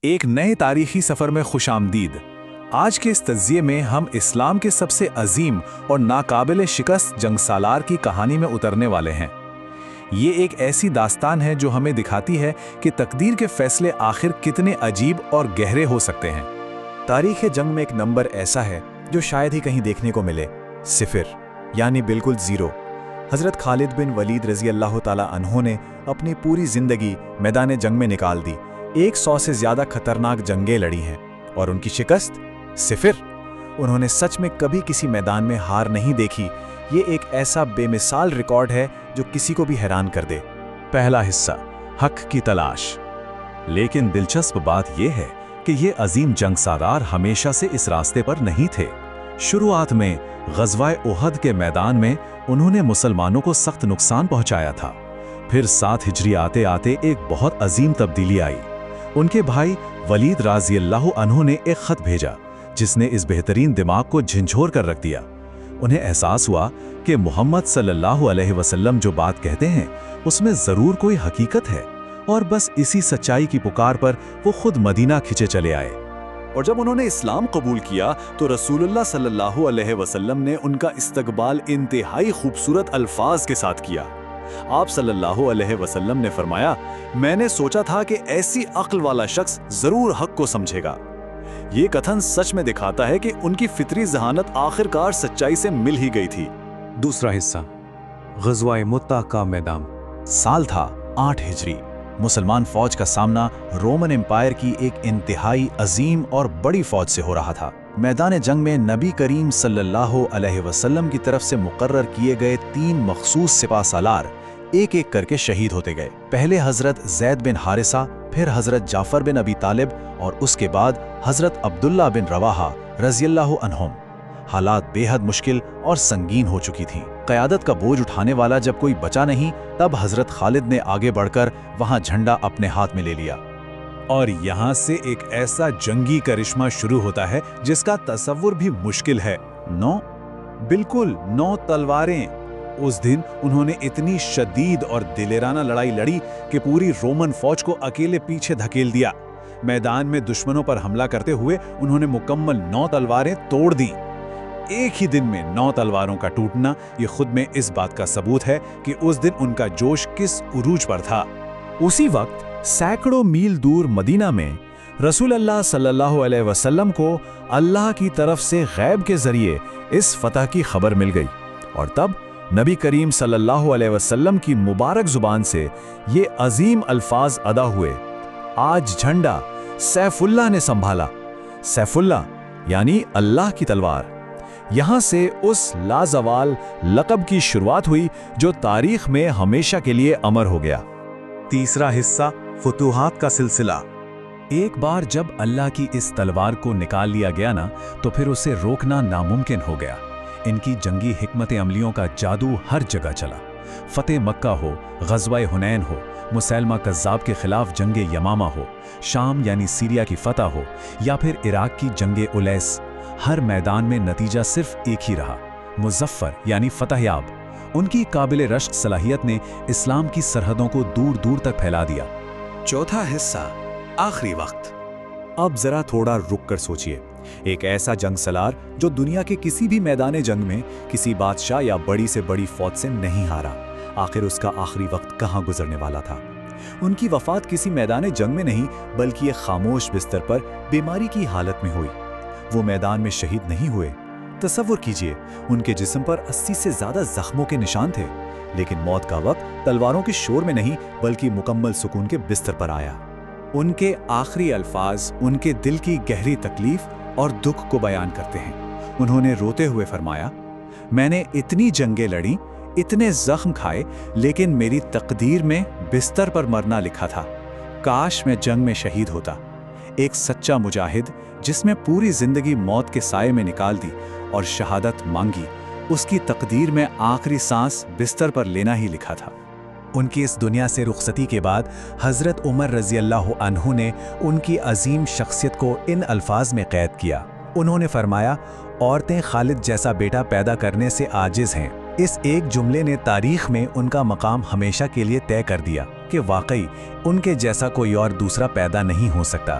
ایک نئے تاریخی سفر میں خوش آمدید۔ آج کے اس تجزیے میں ہم اسلام کے سب سے عظیم اور ناقابل شکست جنگ سالار کی کہانی میں اترنے والے ہیں۔ یہ ایک ایسی داستان ہے جو ہمیں دکھاتی ہے کہ تقدیر کے فیصلے آخر کتنے عجیب اور گہرے ہو سکتے ہیں۔ تاریخ جنگ میں ایک نمبر ایسا ہے جو شاید ہی کہیں دیکھنے کو ملے، 0، یعنی بالکل 0۔ حضرت خالد بن ولید رضی اللہ تعالیٰ عنہ نے اپنی پوری زندگی میدان جنگ میں نکال دی، 100 سے زیادہ خطرناک جنگیں لڑی ہیں، اور ان کی شکست 0۔ انہوں نے سچ میں کبھی کسی میدان میں ہار نہیں دیکھی۔ یہ ایک ایسا بے مثال ریکارڈ ہے جو کسی کو بھی حیران کر دے۔ پہلا حصہ، حق کی تلاش۔ لیکن دلچسپ بات یہ ہے کہ یہ عظیم جنگ سالار ہمیشہ سے اس راستے پر نہیں تھے۔ شروعات میں غزوہ احد کے میدان میں انہوں نے مسلمانوں کو سخت نقصان پہنچایا تھا۔ پھر 7 ہجری آتے آتے ایک بہت عظیم تبدیلی آئی۔ ان کے بھائی ولید رضی اللہ عنہ نے ایک خط بھیجا جس نے اس بہترین دماغ کو جھنجھوڑ کر رکھ دیا۔ انہیں احساس ہوا کہ محمد صلی اللہ علیہ وسلم جو بات کہتے ہیں اس میں ضرور کوئی حقیقت ہے، اور بس اسی سچائی کی پکار پر وہ خود مدینہ کھچے چلے آئے۔ اور جب انہوں نے اسلام قبول کیا تو رسول اللہ صلی اللہ علیہ وسلم نے ان کا استقبال انتہائی خوبصورت الفاظ کے ساتھ کیا۔ آپ صلی اللہ علیہ وسلم نے فرمایا، میں نے سوچا تھا کہ ایسی عقل والا شخص ضرور حق کو سمجھے گا۔ یہ کتھن سچ میں دکھاتا ہے کہ ان کی فطری ذہانت آخرکار سچائی سے مل ہی گئی تھی۔ دوسرا حصہ، غزوہ مؤتہ کا میدان۔ سال تھا 8 ہجری۔ مسلمان فوج کا سامنا رومن امپائر کی ایک انتہائی عظیم اور بڑی فوج سے ہو رہا تھا۔ میدان جنگ میں نبی کریم صلی اللہ علیہ وسلم کی طرف سے مقرر کیے گئے 3 مخصوص سپہ سالار ایک ایک کر کے شہید ہوتے گئے۔ پہلے حضرت زید بن حارثہ، پھر حضرت جعفر بن ابی طالب، اور اس کے بعد حضرت عبداللہ بن رواحہ رضی اللہ عنہم۔ حالات بے حد مشکل اور سنگین ہو چکی تھیں۔ قیادت کا بوجھ اٹھانے والا جب کوئی بچا نہیں، تب حضرت خالد نے آگے بڑھ کر وہاں جھنڈا اپنے ہاتھ میں لے لیا۔ اور یہاں سے ایک ایسا جنگی کرشمہ شروع ہوتا ہے جس کا تصور بھی مشکل ہے۔ 9 تلواریں۔ اس دن انہوں نے اتنی شدید اور دلیرانہ لڑائی لڑی کہ پوری رومن فوج کو اکیلے پیچھے دھکیل دیا۔ میدان میں دشمنوں پر حملہ کرتے ہوئے انہوں نے مکمل 9 تلواریں توڑ دیں۔ ایک ہی دن میں 9 تلواروں کا ٹوٹنا یہ خود میں اس بات کا ثبوت ہے کہ اس دن ان کا جوش کس عروج پر تھا۔ اسی وقت سینکڑوں میل دور مدینہ میں رسول اللہ صلی اللہ علیہ وسلم کو اللہ کی طرف سے غیب کے ذریعے اس فتح کی خبر مل گئی، اور تب نبی کریم صلی اللہ علیہ وسلم کی مبارک زبان سے یہ عظیم الفاظ ادا ہوئے، آج جھنڈا سیف اللہ نے سنبھالا۔ سیف اللہ یعنی اللہ کی تلوار۔ یہاں سے اس لازوال لقب کی شروعات ہوئی جو تاریخ میں ہمیشہ کے لیے امر ہو گیا۔ تیسرا حصہ، فتوحات کا سلسلہ۔ ایک بار جب اللہ کی اس تلوار کو نکال لیا گیا نا، تو پھر اسے روکنا ناممکن ہو گیا۔ ان کی جنگی حکمت عملیوں کا جادو ہر جگہ چلا۔ فتح مکہ ہو، غزوہ حنین ہو، مسیلمہ کذاب کے خلاف جنگ یمامہ ہو، شام یعنی سیریا کی فتح ہو، یا پھر عراق کی جنگ الیس، ہر میدان میں نتیجہ صرف ایک ہی رہا، مظفر یعنی فتح یاب۔ ان کی قابل رشک صلاحیت نے اسلام کی سرحدوں کو دور دور تک پھیلا دیا۔ چوتھا حصہ، آخری وقت۔ اب ذرا تھوڑا رک کر سوچئے، ایک ایسا جنگ سالار جو دنیا کے کسی بھی میدان جنگ میں کسی بادشاہ یا بڑی سے بڑی فوج سے نہیں ہارا، آخر اس کا آخری وقت کہاں گزرنے والا تھا؟ ان کی وفات کسی میدان جنگ میں نہیں بلکہ ایک خاموش بستر پر بیماری کی حالت میں ہوئی۔ وہ میدان میں شہید نہیں ہوئے۔ تصور کیجئے، ان کے جسم پر 80 سے زیادہ زخموں کے نشان تھے، لیکن موت کا وقت تلواروں کے شور میں نہیں بلکہ مکمل سکون کے بستر پر آیا۔ ان کے آخری الفاظ ان کے دل کی گہری تکلیف اور دکھ کو بیان کرتے ہیں۔ انہوں نے روتے ہوئے فرمایا، میں نے اتنی جنگیں لڑیں، اتنے زخم کھائے، لیکن میری تقدیر میں بستر پر مرنا لکھا تھا۔ کاش میں جنگ میں شہید ہوتا۔ ایک سچا مجاہد جس میں پوری زندگی موت کے سائے میں نکال دی اور شہادت مانگی، اس کی تقدیر میں آخری سانس بستر پر لینا ہی لکھا تھا۔ ان کی اس دنیا سے رخصتی کے بعد حضرت عمر رضی اللہ عنہ نے ان کی عظیم شخصیت کو ان الفاظ میں قید کیا۔ انہوں نے فرمایا، عورتیں خالد جیسا بیٹا پیدا کرنے سے عاجز ہیں۔ اس ایک جملے نے تاریخ میں ان کا مقام ہمیشہ کے لیے طے کر دیا کہ واقعی ان کے جیسا کوئی اور دوسرا پیدا نہیں ہو سکتا۔